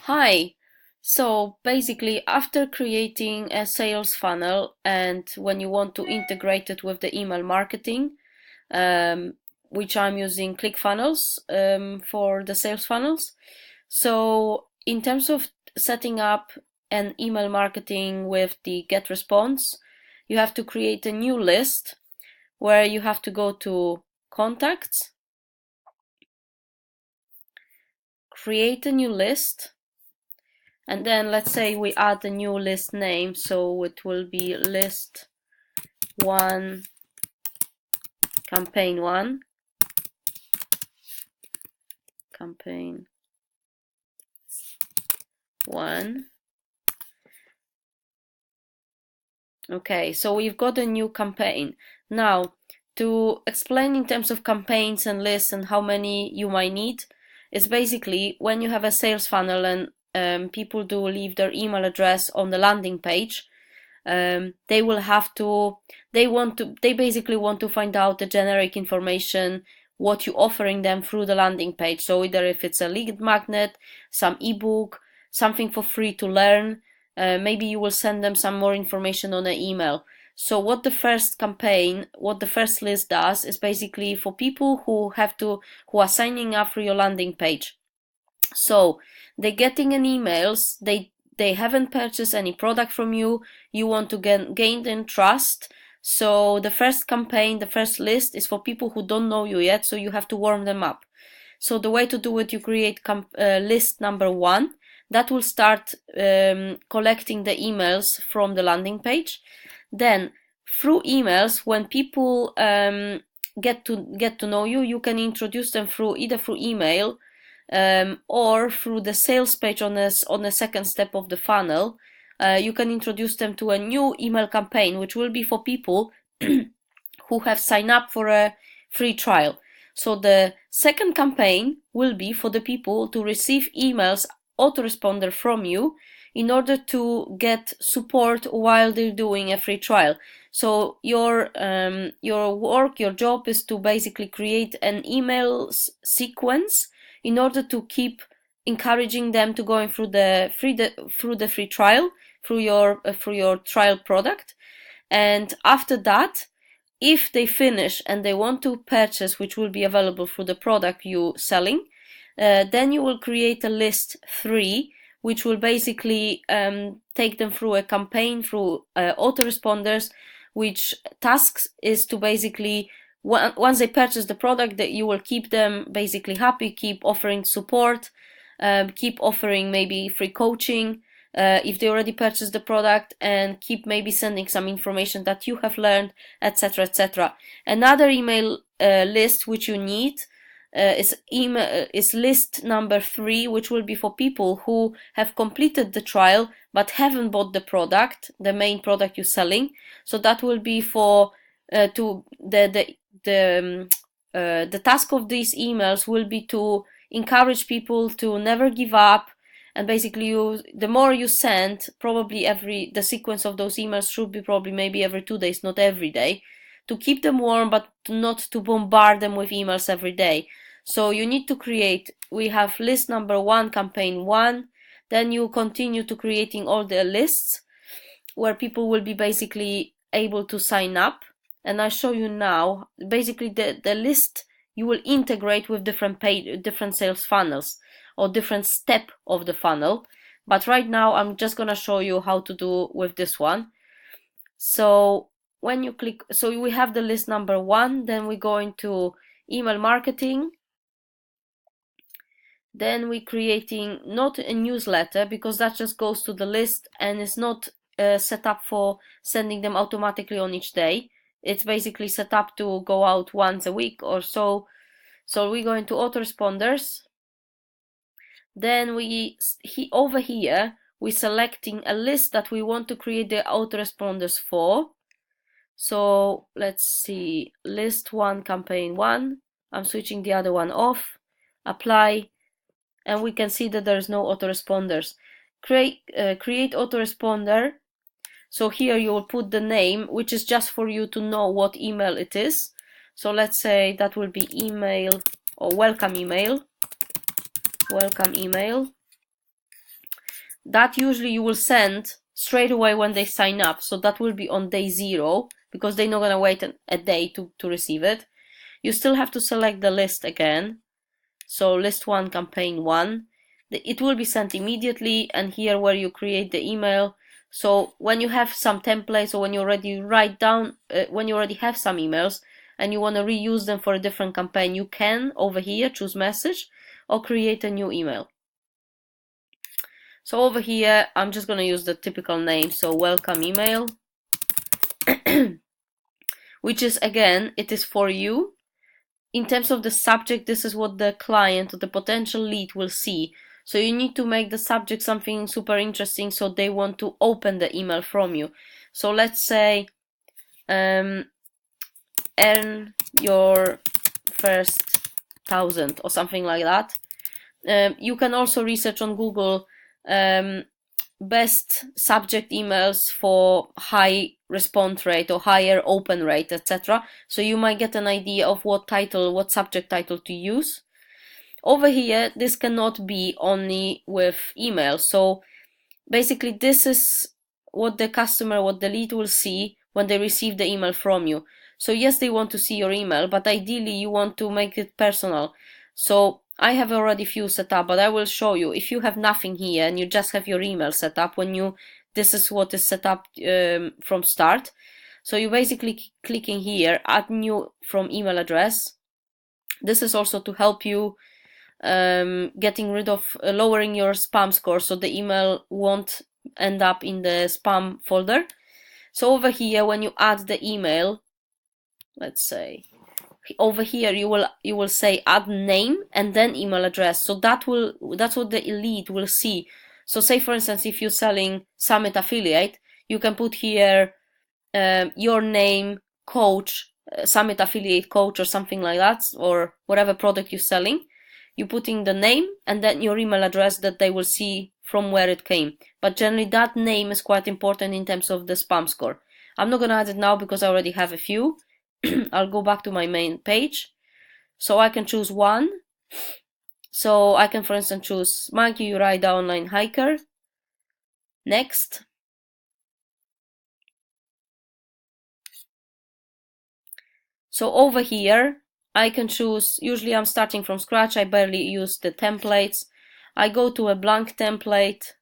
Hi. So basically, after creating a sales funnel and when you want to integrate it with the email marketing, um, which I'm using ClickFunnels for the sales funnels. So in terms of setting up an email marketing with the Getresponse, you have to create a new list where you have to go to contacts, create a new list. And then let's say we add a new list name, so it will be list 1, campaign 1, campaign 1. Okay, so we've got a new campaign. Now, to explain in terms of campaigns and lists and how many you might need, it's basically when you have a sales funnel and people do leave their email address on the landing page, they will have to, they basically want to find out the generic information, what you're offering them through the landing page. So either if it's a lead magnet, some ebook, something for free to learn, maybe you will send them some more information on an email. So what the first list does is basically for people who are signing up for your landing page. So they're getting an emails, they haven't purchased any product from you, you want to gain them trust. So the first campaign, the first list is for people who don't know you yet, so you have to warm them up. So the way to do it, you create list number 1 that will start collecting the emails from the landing page. Then through emails, when people get to know you, you can introduce them either through email or through the sales page on the second step of the funnel. You can introduce them to a new email campaign, which will be for people who have signed up for a free trial. So the second campaign will be for the people to receive emails autoresponder from you in order to get support while they're doing a free trial. So your job is to basically create an email sequence in order to keep encouraging them to going through the free trial, through your trial product. And after that, if they finish and they want to purchase, which will be available for the product you selling, then you will create a list 3, which will basically take them through a campaign through autoresponders, which tasks is to basically, once they purchase the product, that you will keep them basically happy, keep offering support, keep offering maybe free coaching if they already purchased the product, and keep maybe sending some information that you have learned, etc., etc. Another email list which you need is list number 3, which will be for people who have completed the trial but haven't bought the product, the main product you're selling. So that will be for the task of these emails will be to encourage people to never give up. And basically, the more you send, probably the sequence of those emails should be probably maybe every 2 days, not every day, to keep them warm, but not to bombard them with emails every day. So you need to we have list number 1, campaign 1, then you continue to creating all the lists where people will be basically able to sign up. And I show you now, basically the list you will integrate with different sales funnels or different step of the funnel. But right now I'm just gonna show you how to do with this one. So when you click, so we have the list number 1, then we go into email marketing. Then we're creating not a newsletter, because that just goes to the list and is not set up for sending them automatically on each day. It's basically set up to go out once a week or so. So we go into autoresponders. Then over here, we're selecting a list that we want to create the autoresponders for. So let's see, list 1, campaign 1. I'm switching the other one off. Apply. And we can see that there's no autoresponders. Create autoresponder. So here you will put the name, which is just for you to know what email it is. So let's say that will be email or welcome email. Welcome email. that usually you will send straight away when they sign up. So that will be on day 0, because they're not going to wait a day to receive it. You still have to select the list again. So list 1, campaign 1. It will be sent immediately, and here where you create the email. So when you have some templates, or when you already write down, when you already have some emails and you want to reuse them for a different campaign, you can over here choose message or create a new email. So over here, I'm just going to use the typical name, so welcome email, which is, again, it is for you. In terms of the subject, this is what the client or the potential lead will see. So you need to make the subject something super interesting so they want to open the email from you. So let's say, earn your first 1,000 or something like that. You can also research on Google best subject emails for high response rate or higher open rate, etc. So you might get an idea of what subject title to use. Over here, this cannot be only with email. So basically, this is what the lead will see when they receive the email from you. So yes, they want to see your email, but ideally you want to make it personal. So I have already few set up, but I will show you. If you have nothing here and you just have your email set up, this is what is set up from start. So you basically clicking here, add new from email address. This is also to help you getting rid of lowering your spam score, so the email won't end up in the spam folder. So over here, when you add the email, let's say over here you will say add name and then email address. So that's what the lead will see. So say for instance, if you're selling Summit affiliate, you can put here your name, coach, Summit affiliate coach, or something like that, or whatever product you're selling. You put in the name and then your email address that they will see from where it came. But generally that name is quite important in terms of the spam score. I'm not going to add it now because I already have a few. I'll go back to my main page. So I can choose one. So I can, for instance, choose Maggie Uraida Online Hiker. Next. So over here, I can choose, usually I'm starting from scratch, I barely use the templates. I go to a blank template.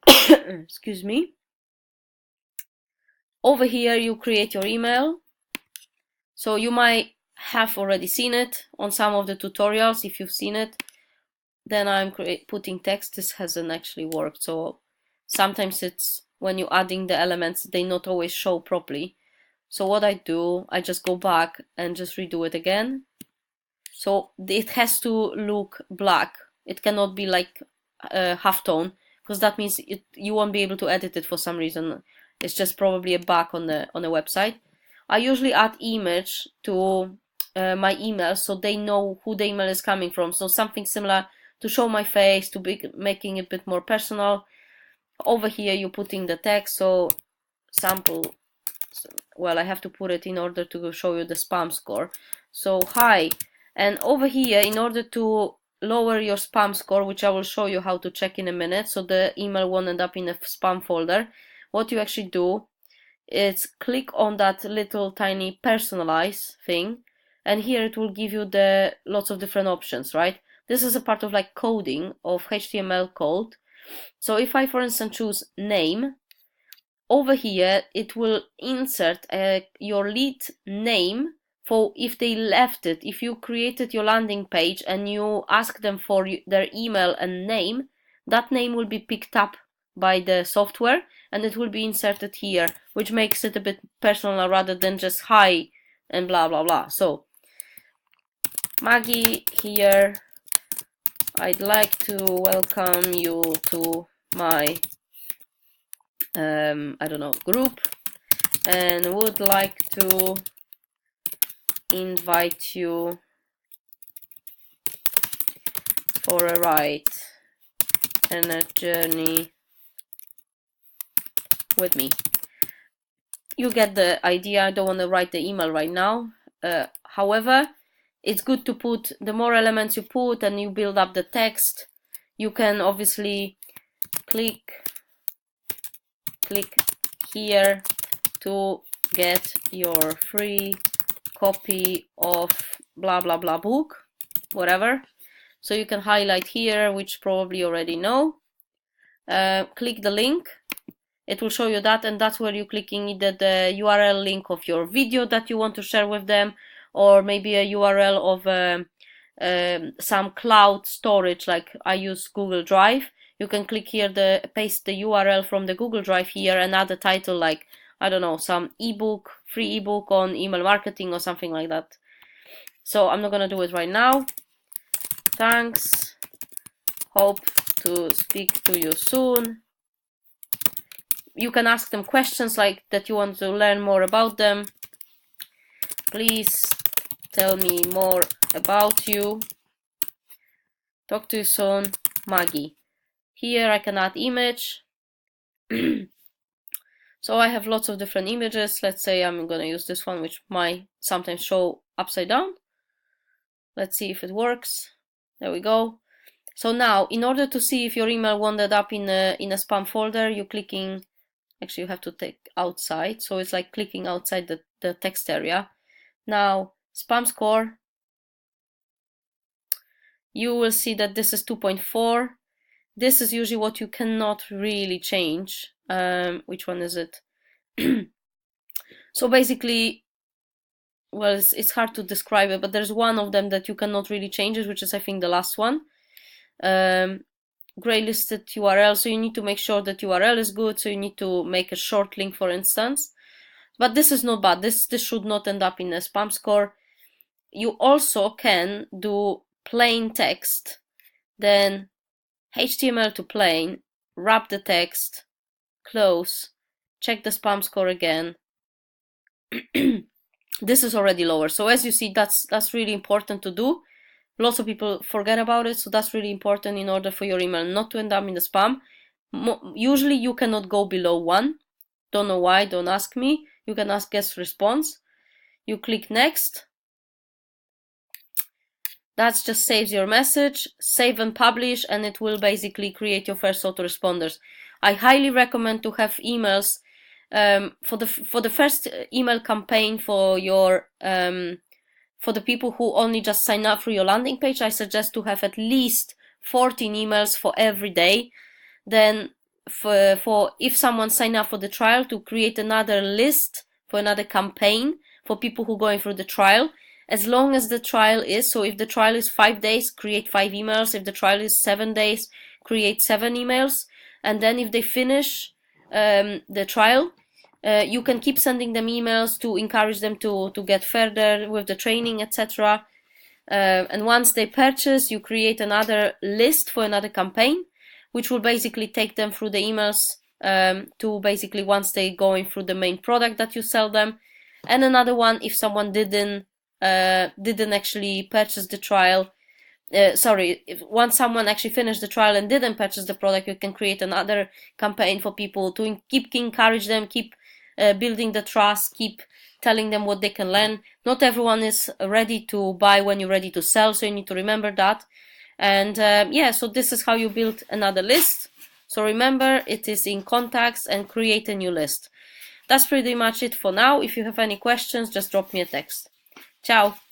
Excuse me. Over here, you create your email. So you might have already seen it on some of the tutorials. If you've seen it, then I'm putting text. This hasn't actually worked. So sometimes it's when you're adding the elements, they not always show properly. So what I do, I just go back and just redo it again. So it has to look black. It cannot be like halftone, because that means you won't be able to edit it for some reason. It's just probably a bug on the website. I usually add image to my email so they know who the email is coming from. So something similar to show my face, to be making it a bit more personal. Over here you're putting the text, so sample. Well, I have to put it in order to show you the spam score. So hi, and over here, in order to lower your spam score, which I will show you how to check in a minute, so the email won't end up in a spam folder, what you actually do is click on that little tiny personalize thing, and here it will give you the lots of different options, right? This is a part of like coding of HTML code. So if I, for instance, choose name, over here it will insert your lead name for if they left it. If you created your landing page and you ask them for their email and name, that name will be picked up by the software and it will be inserted here, which makes it a bit personal rather than just hi and blah blah blah. So Maggie here, I'd like to welcome you to my I don't know, group, and would like to invite you for a ride and a journey with me. You get the idea. I don't want to write the email right now. However, it's good to put, the more elements you put and you build up the text, you can obviously click here to get your free copy of blah blah blah book, whatever. So you can highlight here, which probably already know. Click the link. It will show you that, and that's where you're clicking either the URL link of your video that you want to share with them, or maybe a URL of some cloud storage, like I use Google Drive. You can click here, paste the URL from the Google Drive here and add a title like, I don't know, some ebook, free ebook on email marketing or something like that. So I'm not going to do it right now. Thanks. Hope to speak to you soon. You can ask them questions like that you want to learn more about them. Please tell me more about you. Talk to you soon, Maggie. Here I can add image. So I have lots of different images. Let's say I'm going to use this one, which might sometimes show upside down. Let's see if it works. There we go. So now, in order to see if your email ended up in a spam folder, you're clicking. Actually, you have to take outside. So it's like clicking outside the text area. Now, spam score. You will see that this is 2.4. This is usually what you cannot really change. Which one is it? So basically, well, it's hard to describe it, but there's one of them that you cannot really change it, which is, I think, the last one. Gray listed URL, so you need to make sure that URL is good, so you need to make a short link, for instance. But this is not bad. This should not end up in a spam score. You also can do plain text, then HTML to plain, wrap the text, close, check the spam score again. This is already lower. So as you see, that's really important to do. Lots of people forget about it, so that's really important in order for your email not to end up in the spam. Usually you cannot go below 1. Don't know why, don't ask me. You can ask Getresponse. You click next. That just saves your message, save and publish, and it will basically create your first autoresponders. I highly recommend to have emails for the first email campaign for your for the people who only just sign up for your landing page. I suggest to have at least 14 emails for every day. Then for if someone sign up for the trial, to create another list for another campaign for people who are going through the trial. As long as the trial is, so if the trial is 5 days, create 5 emails. If the trial is 7 days, create 7 emails. And then if they finish the trial, you can keep sending them emails to encourage them to get further with the training, etc. And once they purchase, you create another list for another campaign, which will basically take them through the emails to basically once they going through the main product that you sell them. And another one if someone didn't actually purchase the trial. Once someone actually finished the trial and didn't purchase the product, you can create another campaign for people to keep encourage them, keep building the trust, keep telling them what they can learn. Not everyone is ready to buy when you're ready to sell, so you need to remember that. And yeah, so this is how you build another list. So remember, it is in contacts and create a new list. That's pretty much it for now. If you have any questions, just drop me a text. Ciao!